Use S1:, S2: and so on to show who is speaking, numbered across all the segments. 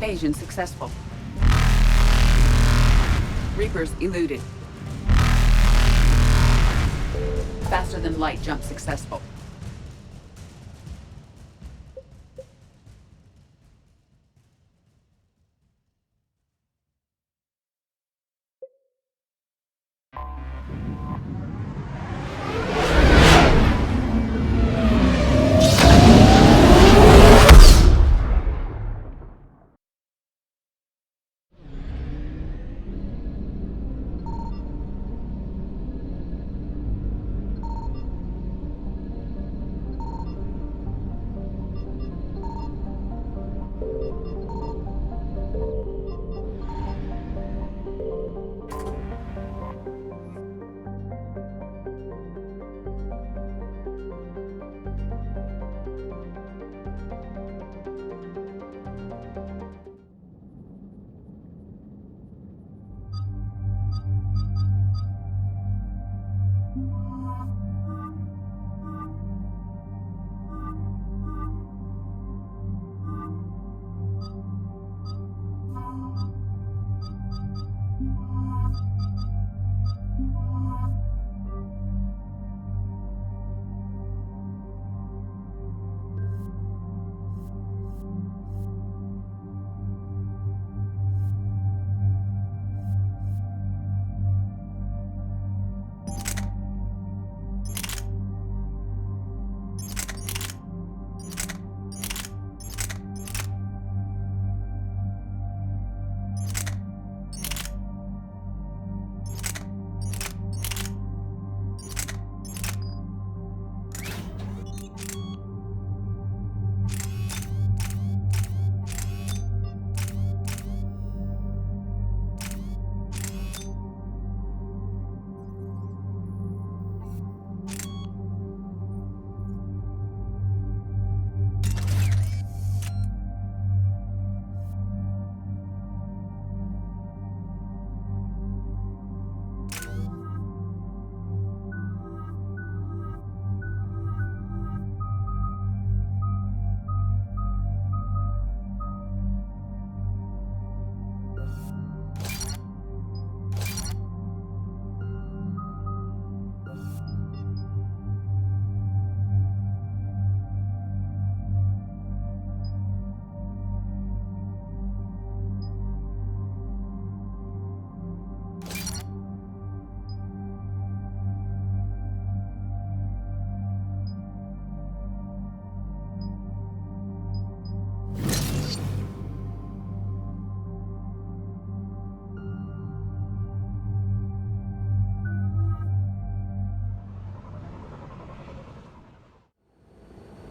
S1: Evasion successful. Reapers eluded. Faster than light jump successful.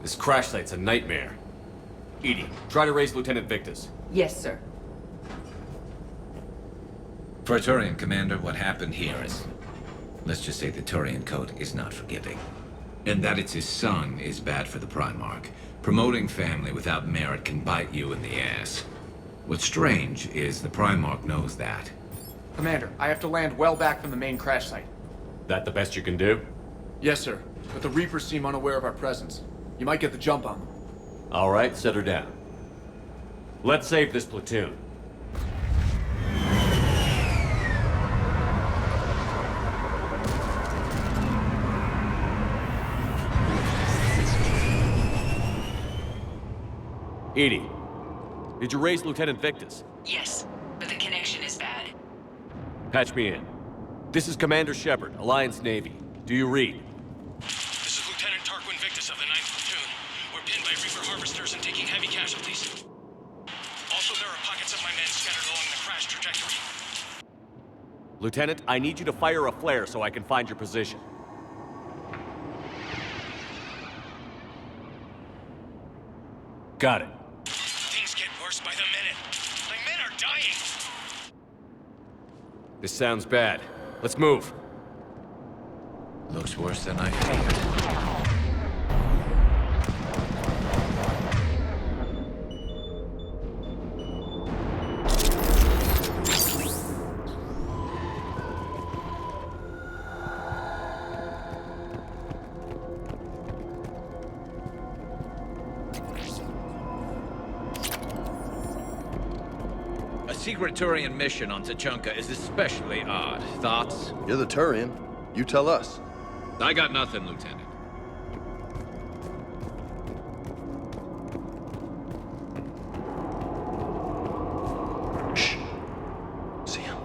S2: This crash site's a nightmare. Edie, try to raise Lieutenant Victus.
S1: Yes, sir.
S3: For a Turian commander, what happened here is... let's just say the Turian code is not forgiving. And that it's his son is bad for the Primark. Promoting family without merit can bite you in the ass. What's strange is the Primark knows that.
S4: Commander, I have to land well back from the main crash site.
S2: That the best you can do?
S4: Yes, sir. But the Reapers seem unaware of our presence. You might get the jump on them.
S2: All right, set her down. Let's save this platoon. Edie, did you raise Lieutenant Victus?
S1: Yes, but the connection is bad.
S2: Patch me in. This is Commander Shepard, Alliance Navy. Do you read?
S5: This is Lieutenant Tarquin Victus of the 9th Platoon. We're pinned by Reaper harvesters and taking heavy casualties. Also, there are pockets of my men scattered along the crash trajectory.
S2: Lieutenant, I need you to fire a flare so I can find your position. Got it.
S5: Things get worse by the minute. My men are dying!
S2: This sounds bad. Let's move.
S3: Looks worse than I feared. secret Turian mission on Tuchanka is especially odd. Thoughts?
S6: You're the Turian. You tell us.
S3: I got nothing, Lieutenant.
S6: Shh. See him.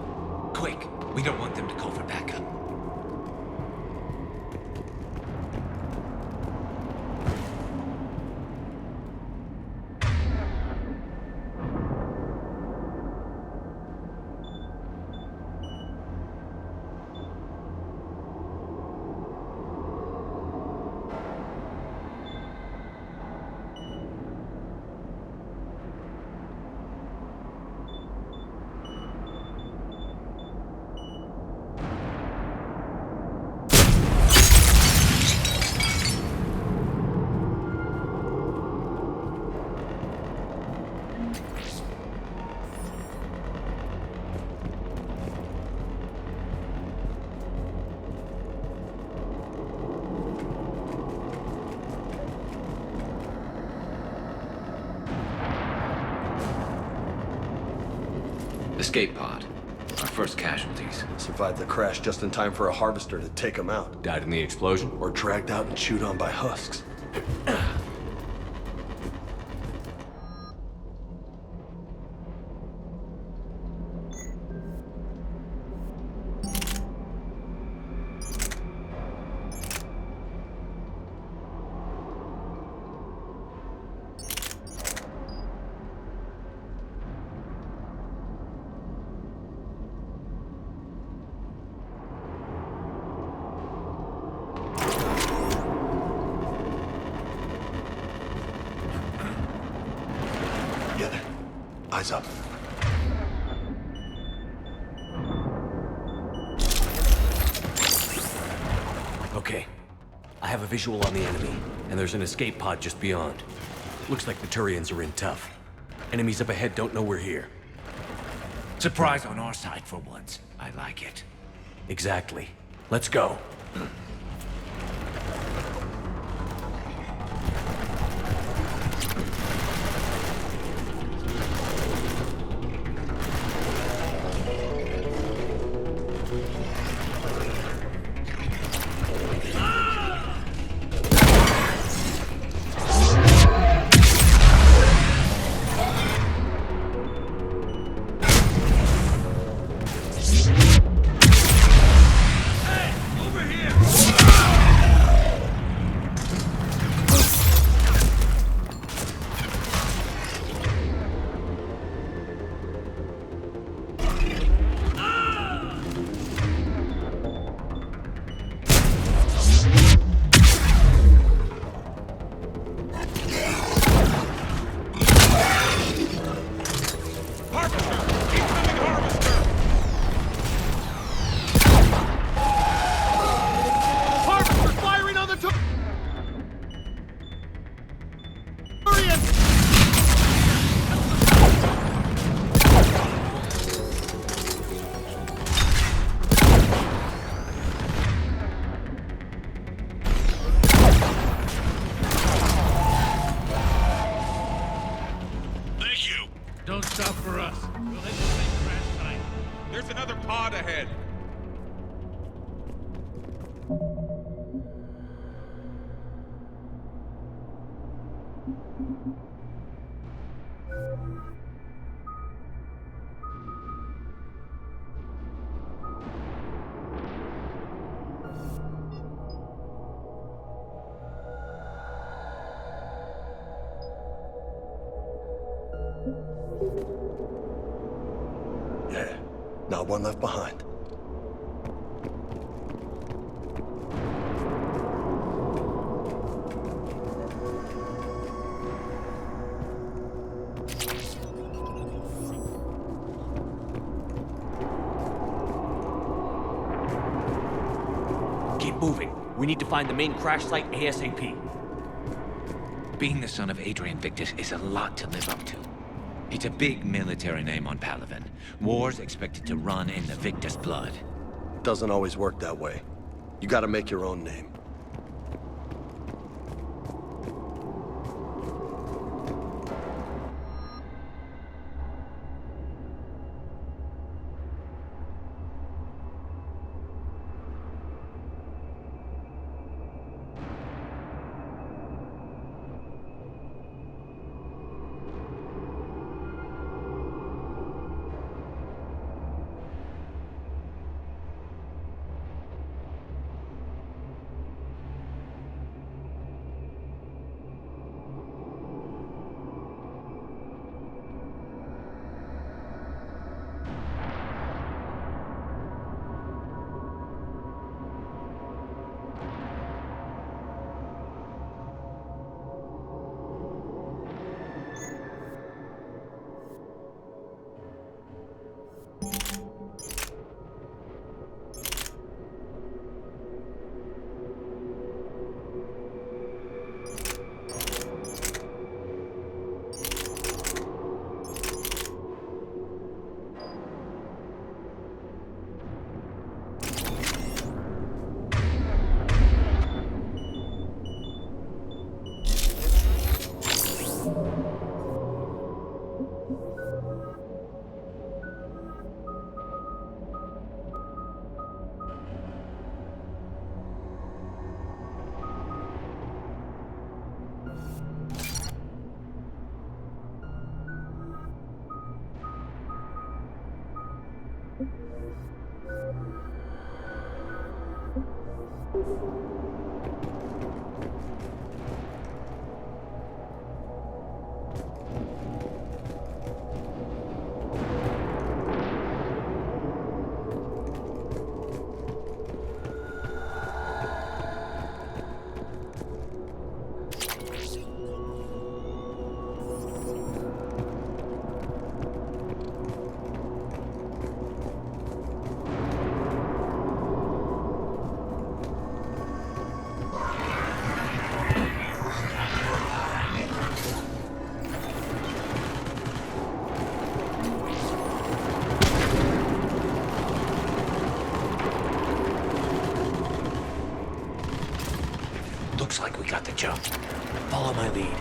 S3: Quick! We don't want them to call for backup. Escape pod. Our first casualties.
S6: Survived the crash just in time for a harvester to take him out.
S2: Died in the explosion?
S6: Or dragged out and chewed on by husks. Eyes up.
S2: Okay. I have a visual on the enemy, and there's an escape pod just beyond. Looks like the Turians are in tough. Enemies up ahead don't know we're here.
S3: Surprise on our side for once. I like it.
S2: Exactly. Let's go.
S5: Don't stop for us. We'll hit the same crash site. There's another pod ahead.
S6: Yeah, not one left behind.
S2: Keep moving. We need to find the main crash site ASAP.
S3: Being the son of Adrian Victus is a lot to live up to. It's a big military name on Palaven. War's expected to run in the Victus blood.
S6: Doesn't always work that way. You gotta make your own name.
S2: Looks like we got the jump. Follow my lead.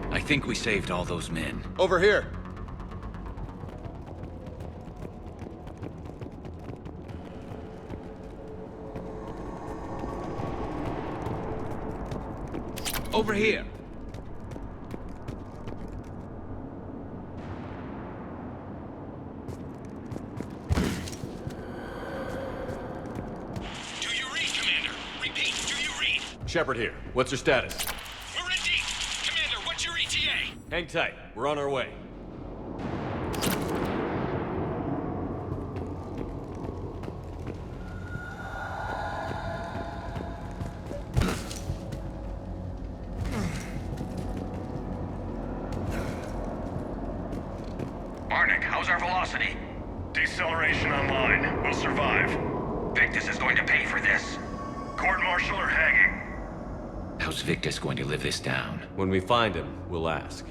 S3: I think we saved all those men.
S6: Over here.
S3: Over here!
S5: Do you read, Commander? Repeat, do you read?
S2: Shepard here. What's your status?
S5: We're in deep. Commander, what's your ETA?
S2: Hang tight. We're on our way.
S7: Arnik, how's our velocity? Deceleration online. We'll survive. Victus is going to pay for this. Court-martial or hanging?
S3: How's Victus going to live this down?
S2: When we find him, we'll ask.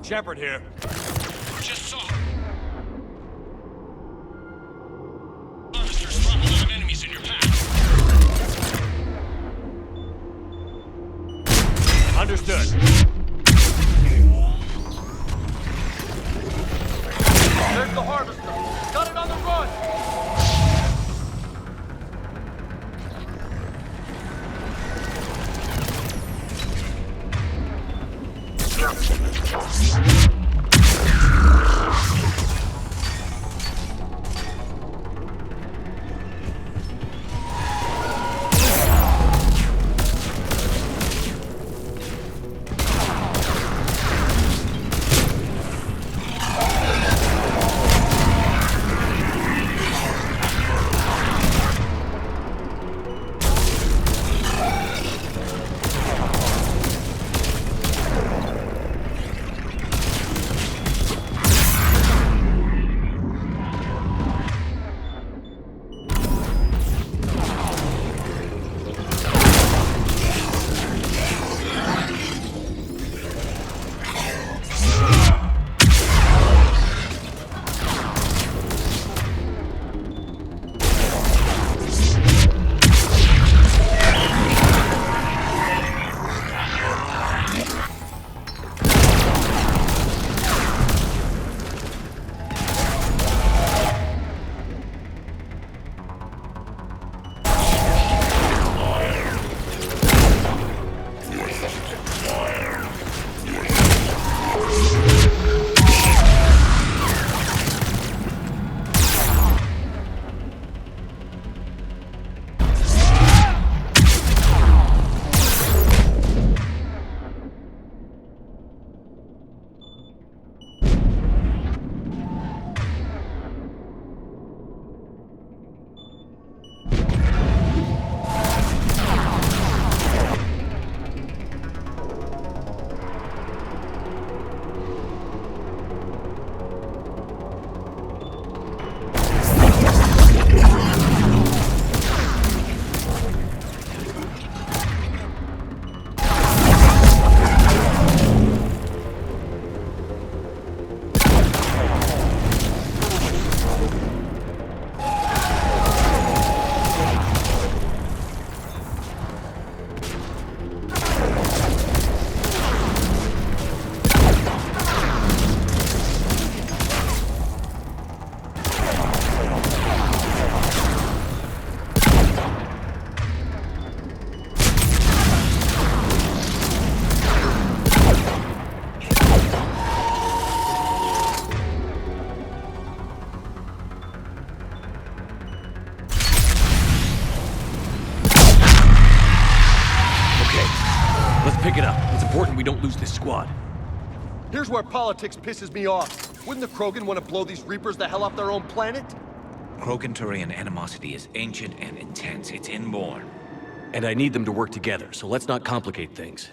S2: Shepard here.
S5: We just saw harvesters drop a lot of enemies in your path.
S2: Understood.
S4: There's the harvester. Got it on the run.
S2: Let's pick it up. It's important we don't lose this squad.
S6: Here's where politics pisses me off. Wouldn't the Krogan want to blow these Reapers the hell off their own planet?
S3: Krogan-Turian animosity is ancient and intense. It's inborn.
S2: And I need them to work together, so let's not complicate things.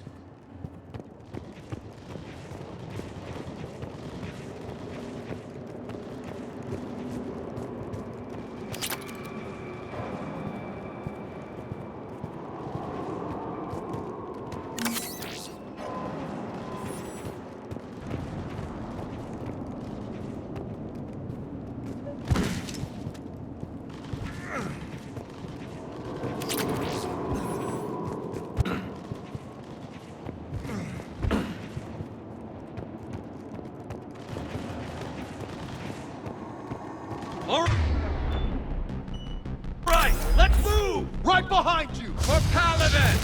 S6: Right, let's move! Right behind you!
S3: For Paladin!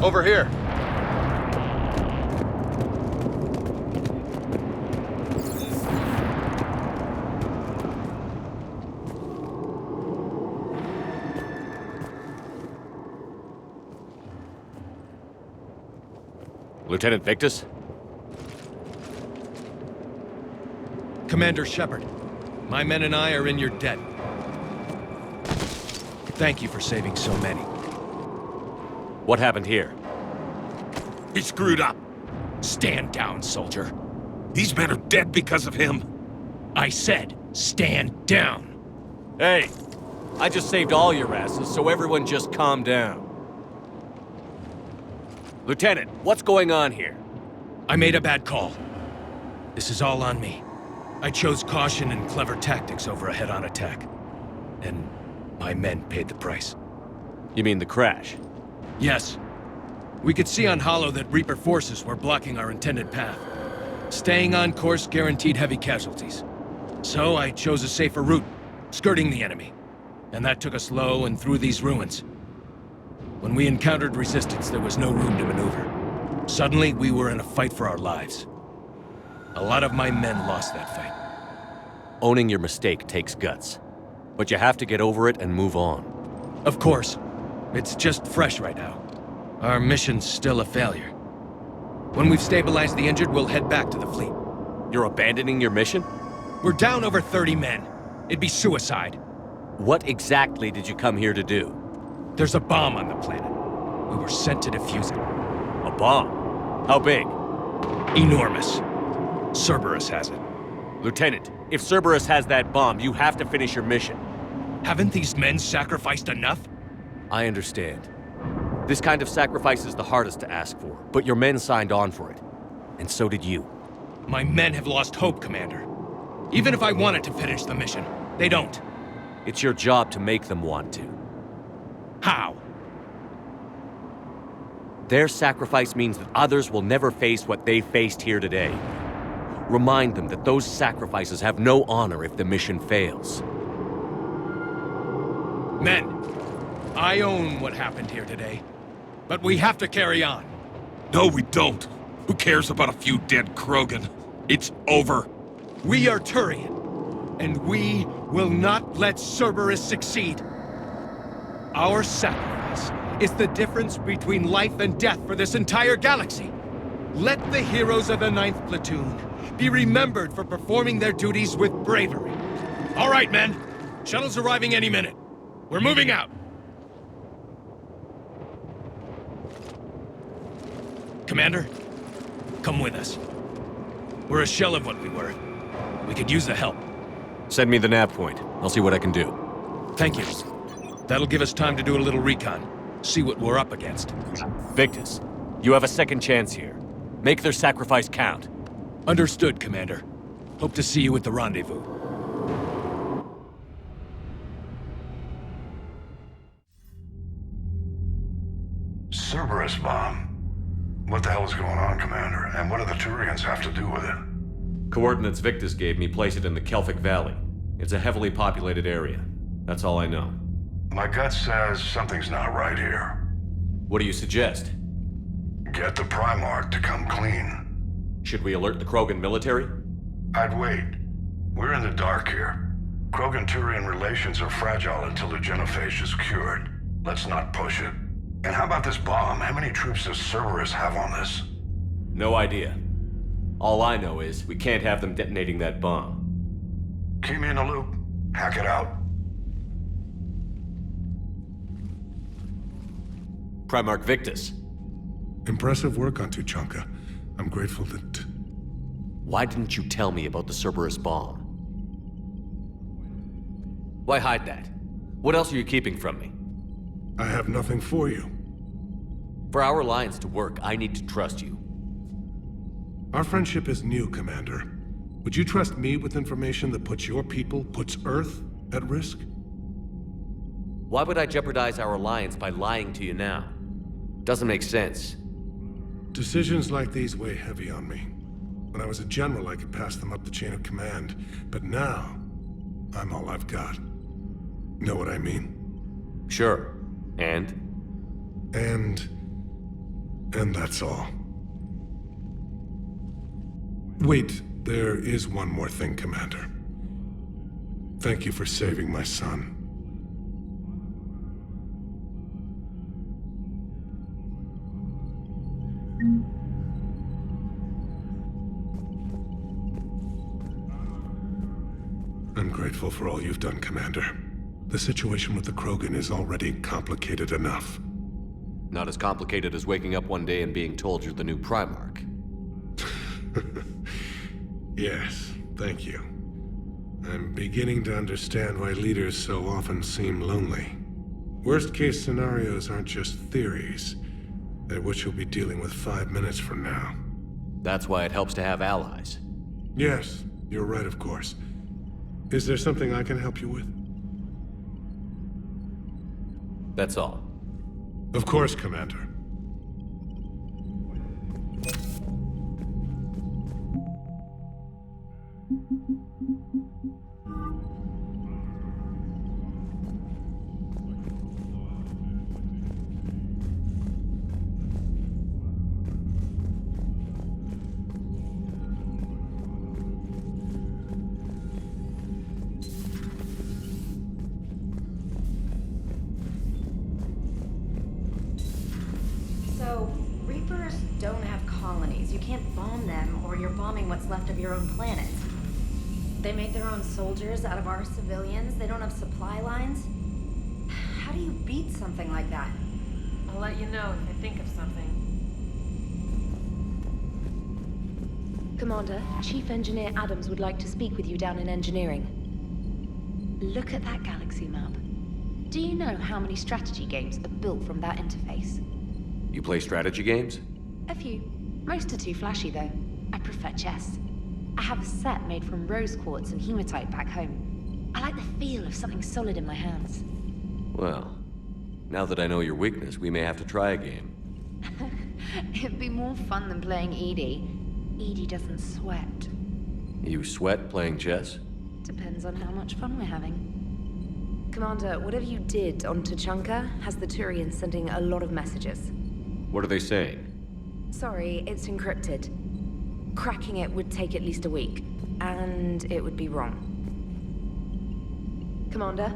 S6: Over here.
S2: Lieutenant Victus?
S8: Commander Shepard, my men and I are in your debt. Thank you for saving so many.
S2: What happened here?
S9: He screwed up.
S8: Stand down, soldier.
S9: These men are dead because of him.
S8: I said, stand down.
S2: Hey, I just saved all your asses, so everyone just calm down. Lieutenant, what's going on here?
S8: I made a bad call. This is all on me. I chose caution and clever tactics over a head-on attack. And my men paid the price.
S2: You mean the crash?
S8: Yes. We could see on Hollow that Reaper forces were blocking our intended path. Staying on course guaranteed heavy casualties. So I chose a safer route, skirting the enemy. And that took us low and through these ruins. When we encountered resistance, there was no room to maneuver. Suddenly, we were in a fight for our lives. A lot of my men lost that fight.
S2: Owning your mistake takes guts. But you have to get over it and move on.
S8: Of course. It's just fresh right now. Our mission's still a failure. When we've stabilized the injured, we'll head back to the fleet.
S2: You're abandoning your mission?
S8: We're down over 30 men. It'd be suicide.
S2: What exactly did you come here to do?
S8: There's a bomb on the planet. We were sent to defuse it.
S2: A bomb? How big?
S8: Enormous. Cerberus has it.
S2: Lieutenant, if Cerberus has that bomb, you have to finish your mission.
S8: Haven't these men sacrificed enough?
S2: I understand. This kind of sacrifice is the hardest to ask for, but your men signed on for it. And so did you.
S8: My men have lost hope, Commander. Even if I wanted to finish the mission, they don't.
S2: It's your job to make them want to.
S8: How?
S2: Their sacrifice means that others will never face what they faced here today. Remind them that those sacrifices have no honor if the mission fails.
S8: Men, I own what happened here today. But we have to carry on.
S9: No, we don't. Who cares about a few dead Krogan? It's over.
S8: We are Turian, and we will not let Cerberus succeed. Our sacrifice is the difference between life and death for this entire galaxy. Let the heroes of the 9th Platoon be remembered for performing their duties with bravery. All right, men. Shuttle's arriving any minute. We're moving out. Commander, come with us. We're a shell of what we were. We could use the help.
S2: Send me the nav point. I'll see what I can do.
S8: Thank you. That'll give us time to do a little recon. See what we're up against.
S2: Victus, you have a second chance here. Make their sacrifice count.
S8: Understood, Commander. Hope to see you at the rendezvous.
S10: Cerberus bomb. What the hell is going on, Commander? And what do the Turians have to do with it?
S2: Coordinates Victus gave me place it in the Kelphic Valley. It's a heavily populated area. That's all I know.
S10: My gut says something's not right here.
S2: What do you suggest?
S10: Get the Primark to come clean.
S2: Should we alert the Krogan military?
S10: I'd wait. We're in the dark here. Krogan-Turian relations are fragile until the genophage is cured. Let's not push it. And how about this bomb? How many troops does Cerberus have on this?
S2: No idea. All I know is we can't have them detonating that bomb.
S10: Keep me in the loop. Hack it out.
S2: Primark Victus.
S11: Impressive work on Tuchanka. I'm grateful that...
S2: Why didn't you tell me about the Cerberus bomb? Why hide that? What else are you keeping from me?
S11: I have nothing for you.
S2: For our alliance to work, I need to trust you.
S11: Our friendship is new, Commander. Would you trust me with information that puts your people, puts Earth, at risk?
S2: Why would I jeopardize our alliance by lying to you now? Doesn't make sense.
S11: Decisions like these weigh heavy on me. When I was a general, I could pass them up the chain of command. But now, I'm all I've got. Know what I mean?
S2: Sure. And?
S11: And And that's all. Wait, there is one more thing, Commander. Thank you for saving my son. I'm grateful for all you've done, Commander. The situation with the Krogan is already complicated enough.
S2: Not as complicated as waking up one day and being told you're the new Primark.
S11: Yes, thank you. I'm beginning to understand why leaders so often seem lonely. Worst-case scenarios aren't just theories. They're what you'll be dealing with 5 minutes from now.
S2: That's why it helps to have allies.
S11: Yes, you're right, of course. Is there something I can help you with?
S2: That's all.
S11: Of course, Commander.
S12: Reapers don't have colonies. You can't bomb them, or you're bombing what's left of your own planet. They make their own soldiers out of our civilians. They don't have supply lines. How do you beat something like that?
S13: I'll let you know if I think of something.
S14: Commander, Chief Engineer Adams would like to speak with you down in engineering. Look at that galaxy map. Do you know how many strategy games are built from that interface?
S2: You play strategy games?
S14: A few. Most are too flashy, though. I prefer chess. I have a set made from rose quartz and hematite back home. I like the feel of something solid in my hands.
S2: Well, now that I know your weakness, we may have to try a game.
S14: It'd be more fun than playing Edie. Edie doesn't sweat.
S2: You sweat playing chess?
S14: Depends on how much fun we're having. Commander, whatever you did on Tuchanka has the Turian sending a lot of messages.
S2: What are they saying?
S14: Sorry, it's encrypted. Cracking it would take at least a week, and it would be wrong. Commander?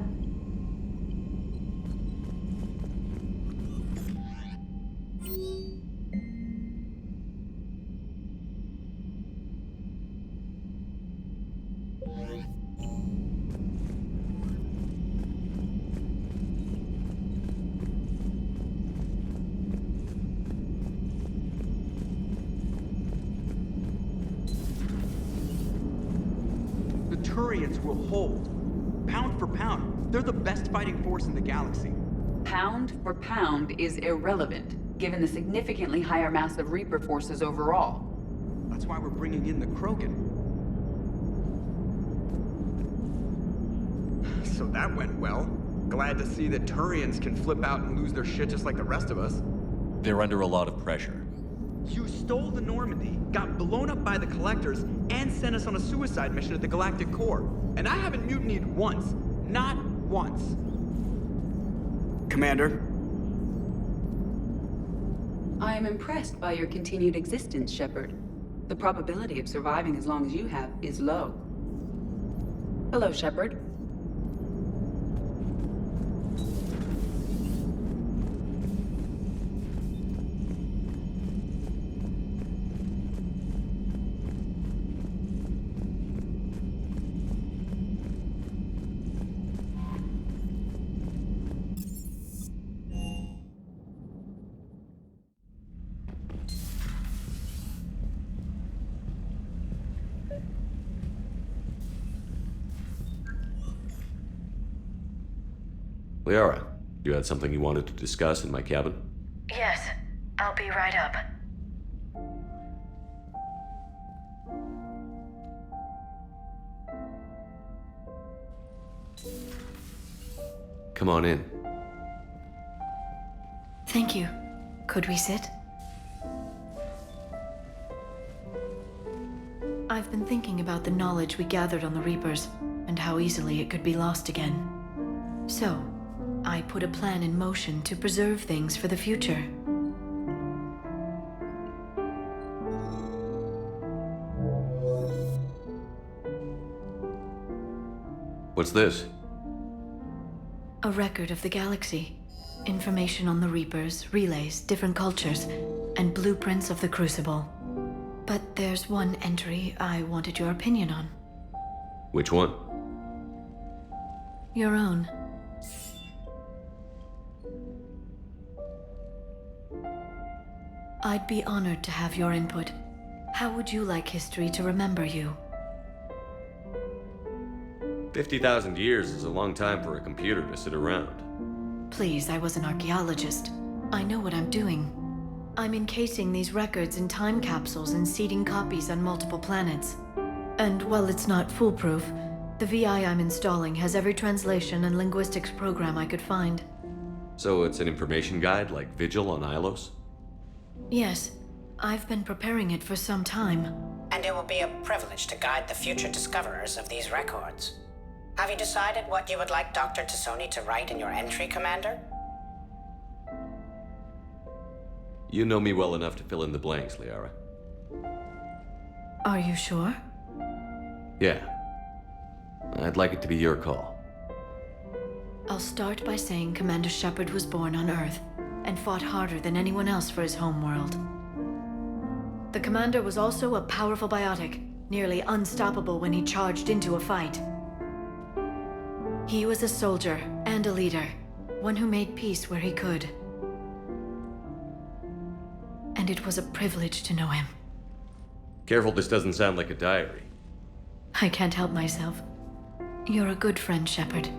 S15: Turians will hold. Pound for pound, they're the best fighting force in the galaxy.
S1: Pound for pound is irrelevant, given the significantly higher mass of Reaper forces overall.
S15: That's why we're bringing in the Krogan. So that went well. Glad to see that Turians can flip out and lose their shit just like the rest of us.
S2: They're under a lot of pressure.
S15: You stole the Normandy, got blown up by the Collectors, and sent us on a suicide mission at the Galactic Core. And I haven't mutinied once. Not once. Commander?
S1: I am impressed by your continued existence, Shepard. The probability of surviving as long as you have is low. Hello, Shepard.
S2: Liara, you had something you wanted to discuss in my cabin?
S12: Yes, I'll be right up.
S2: Come on in.
S12: Thank you. Could we sit? I've been thinking about the knowledge we gathered on the Reapers, and how easily it could be lost again. So, I put a plan in motion to preserve things for the future.
S2: What's this?
S16: A record of the galaxy. Information on the Reapers, relays, different cultures, and blueprints of the Crucible. But there's one entry I wanted your opinion on.
S2: Which one?
S16: Your own. I'd be honored to have your input. How would you like history to remember you?
S2: 50,000 years is a long time for a computer to sit around.
S16: Please, I was an archaeologist. I know what I'm doing. I'm encasing these records in time capsules and seeding copies on multiple planets. And while it's not foolproof, the VI I'm installing has every translation and linguistics program I could find.
S2: So it's an information guide like Vigil on Ilos?
S16: Yes, I've been preparing it for some time.
S17: And it will be a privilege to guide the future discoverers of these records. Have you decided what you would like Dr. T'Soni to write in your entry, Commander?
S2: You know me well enough to fill in the blanks, Liara.
S16: Are you sure?
S2: Yeah. I'd like it to be your call.
S16: I'll start by saying Commander Shepard was born on Earth and fought harder than anyone else for his homeworld. The Commander was also a powerful biotic, nearly unstoppable when he charged into a fight. He was a soldier and a leader, one who made peace where he could. And it was a privilege to know him.
S2: Careful this doesn't sound like a diary.
S16: I can't help myself. You're a good friend, Shepard.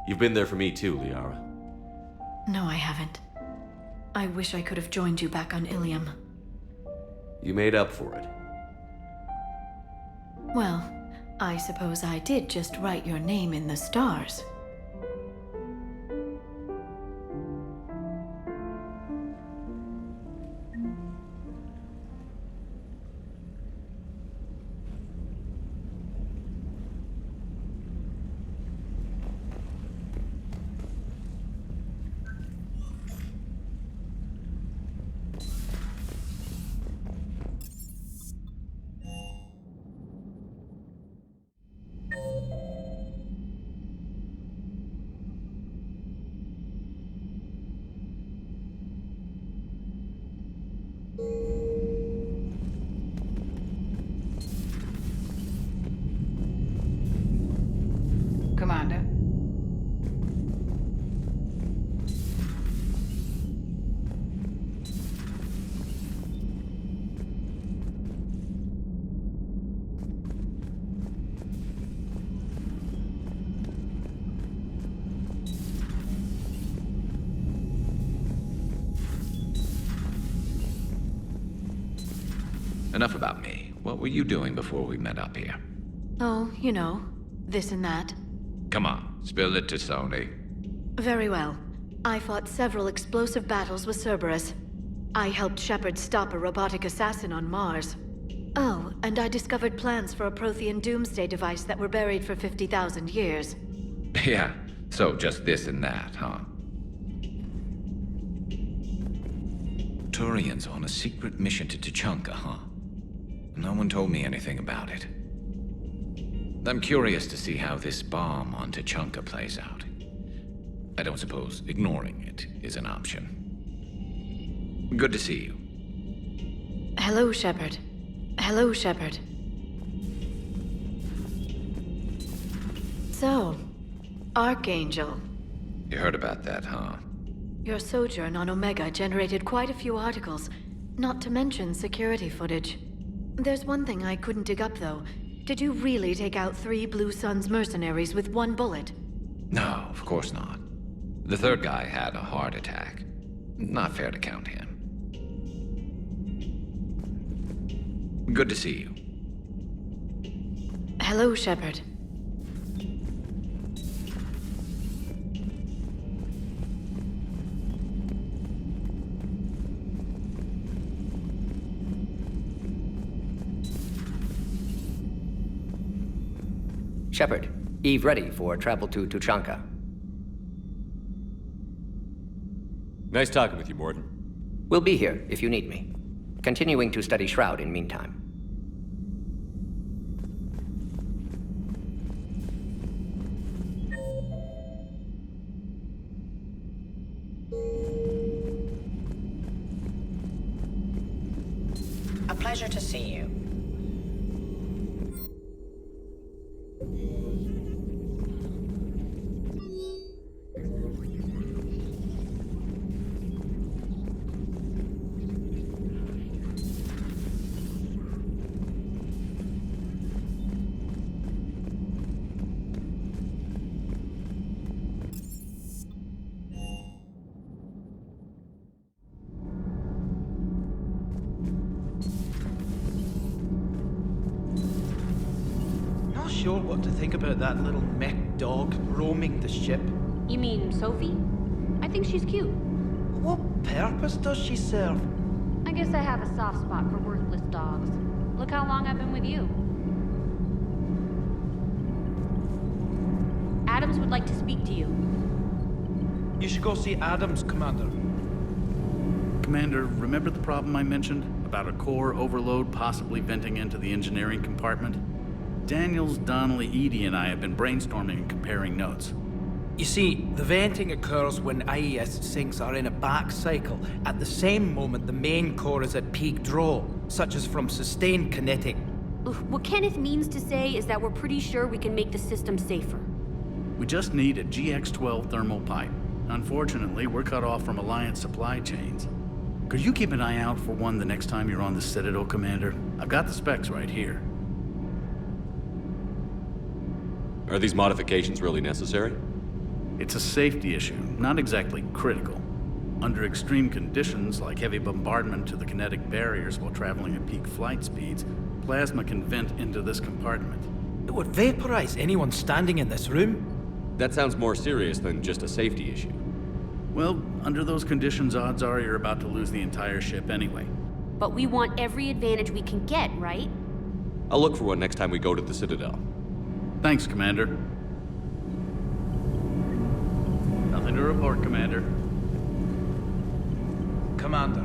S2: You've been there for me too, Liara.
S16: No, I haven't. I wish I could have joined you back on Ilium.
S2: You made up for it.
S16: Well, I suppose I did just write your name in the stars.
S1: Commander.
S3: Enough about me. What were you doing before we met up here?
S16: Oh, you know, this and that.
S3: Come on, spill it to Sony.
S16: Very well. I fought several explosive battles with Cerberus. I helped Shepard stop a robotic assassin on Mars. Oh, and I discovered plans for a Prothean doomsday device that were buried for 50,000 years.
S3: Yeah, so just this and that, huh? Turian's on a secret mission to Tuchanka, huh? No one told me anything about it. I'm curious to see how this bomb on Tuchanka plays out. I don't suppose ignoring it is an option. Good to see you.
S16: Hello, Shepard. Hello, Shepard. So, Archangel.
S3: You heard about that, huh?
S16: Your sojourn on Omega generated quite a few articles, not to mention security footage. There's one thing I couldn't dig up, though. Did you really take out 3 Blue Suns mercenaries with 1 bullet?
S3: No, of course not. The third guy had a heart attack. Not fair to count him. Good to see you.
S16: Hello, Shepard.
S18: Shepard, Eve ready for travel to Tuchanka.
S2: Nice talking with you, Morden.
S18: We'll be here if you need me. Continuing to study Shroud in meantime.
S17: pleasure to see you.
S15: Sure what to think about that little mech dog roaming the ship.
S19: You mean Sophie? I think she's cute.
S15: What purpose does she serve?
S19: I guess I have a soft spot for worthless dogs. Look how long I've been with you. Adams would like to speak to you.
S15: You should go see Adams, Commander.
S20: Commander, remember the problem I mentioned? About a core overload possibly venting into the engineering compartment? Daniels, Donnelly, Edie, and I have been brainstorming and comparing notes.
S15: You see, the venting occurs when IES sinks are in a back cycle at the same moment the main core is at peak draw, such as from sustained kinetic.
S19: What Kenneth means to say is that we're pretty sure we can make the system safer.
S20: We just need a GX-12 thermal pipe. Unfortunately, we're cut off from Alliance supply chains. Could you keep an eye out for one the next time you're on the Citadel, Commander? I've got the specs right here.
S2: Are these modifications really necessary?
S20: It's a safety issue, not exactly critical. Under extreme conditions, like heavy bombardment to the kinetic barriers while traveling at peak flight speeds, plasma can vent into this compartment.
S15: It would vaporize anyone standing in this room.
S2: That sounds more serious than just a safety issue.
S20: Well, under those conditions, odds are you're about to lose the entire ship anyway.
S19: But we want every advantage we can get, right?
S2: I'll look for one next time we go to the Citadel.
S20: Thanks, Commander. Nothing to report, Commander.
S15: Commander.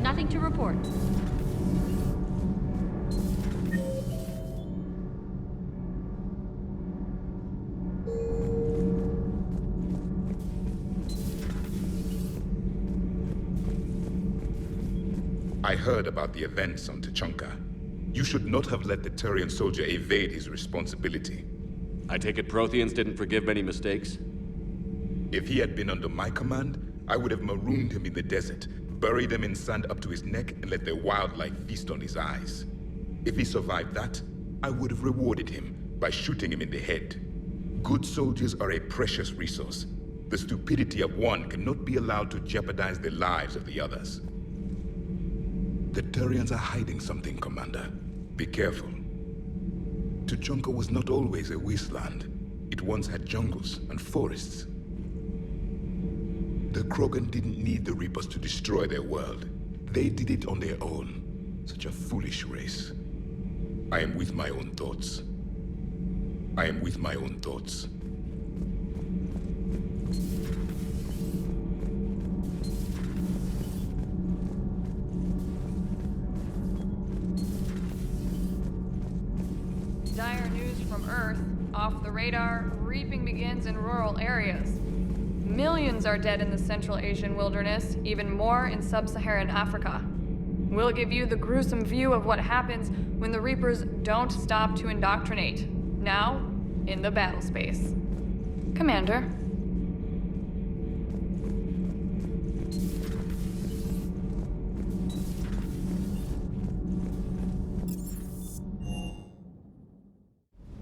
S19: Nothing to report.
S21: I heard about the events on Tuchanka. You should not have let the Turian soldier evade his responsibility.
S2: I take it Protheans didn't forgive many mistakes?
S21: If he had been under my command, I would have marooned him in the desert, buried him in sand up to his neck, and let the wildlife feast on his eyes. If he survived that, I would have rewarded him by shooting him in the head. Good soldiers are a precious resource. The stupidity of one cannot be allowed to jeopardize the lives of the others. The Turians are hiding something, Commander. Be careful. Tuchanka was not always a wasteland. It once had jungles and forests. The Krogan didn't need the Reapers to destroy their world. They did it on their own. Such a foolish race. I am with my own thoughts. I am with my own thoughts.
S22: Dire news from Earth. Off the radar, reaping begins in rural areas. Millions are dead in the Central Asian wilderness, even more in sub-Saharan Africa. We'll give you the gruesome view of what happens when the Reapers don't stop to indoctrinate. Now, in the battle space. Commander.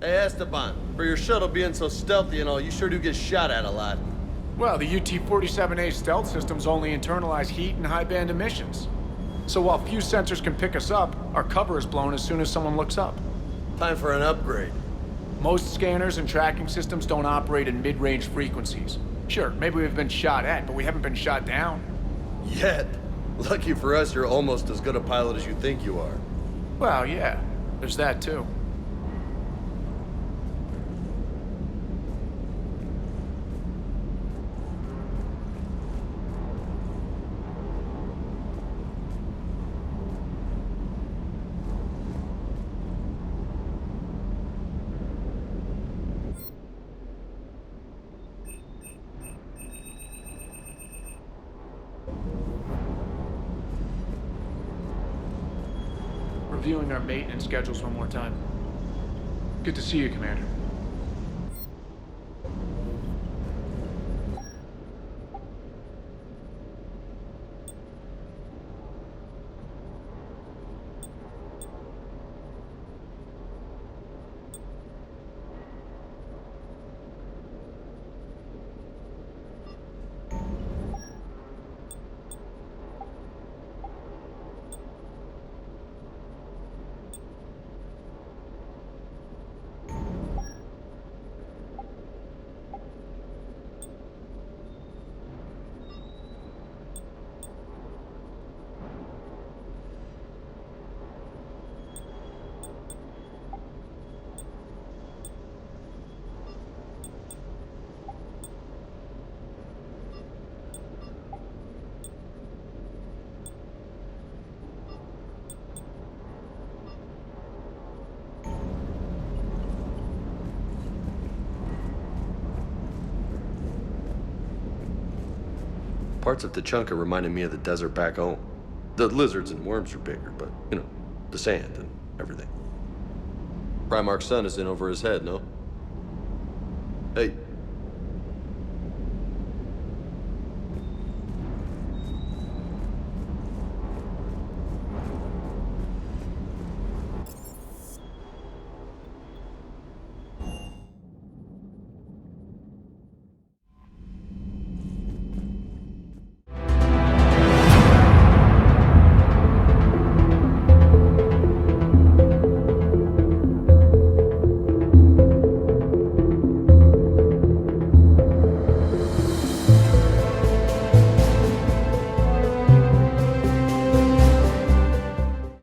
S6: Hey, Esteban, for your shuttle being so stealthy and all, you sure do get shot at a lot.
S4: Well, the UT-47A stealth systems only internalize heat and high-band emissions. So while few sensors can pick us up, our cover is blown as soon as someone looks up.
S6: Time for an upgrade.
S4: Most scanners and tracking systems don't operate in mid-range frequencies. Sure, maybe we've been shot at, but we haven't been shot down.
S6: Yet. Lucky for us, you're almost as good a pilot as you think you are.
S4: Well, yeah. There's that, too. reviewing our maintenance schedules one more time. Good to see you, Commander.
S6: Parts of Tuchanka reminded me of the desert back home. The lizards and worms are bigger, but, you know, the sand and everything. Primark's sun is in over his head, no? Hey,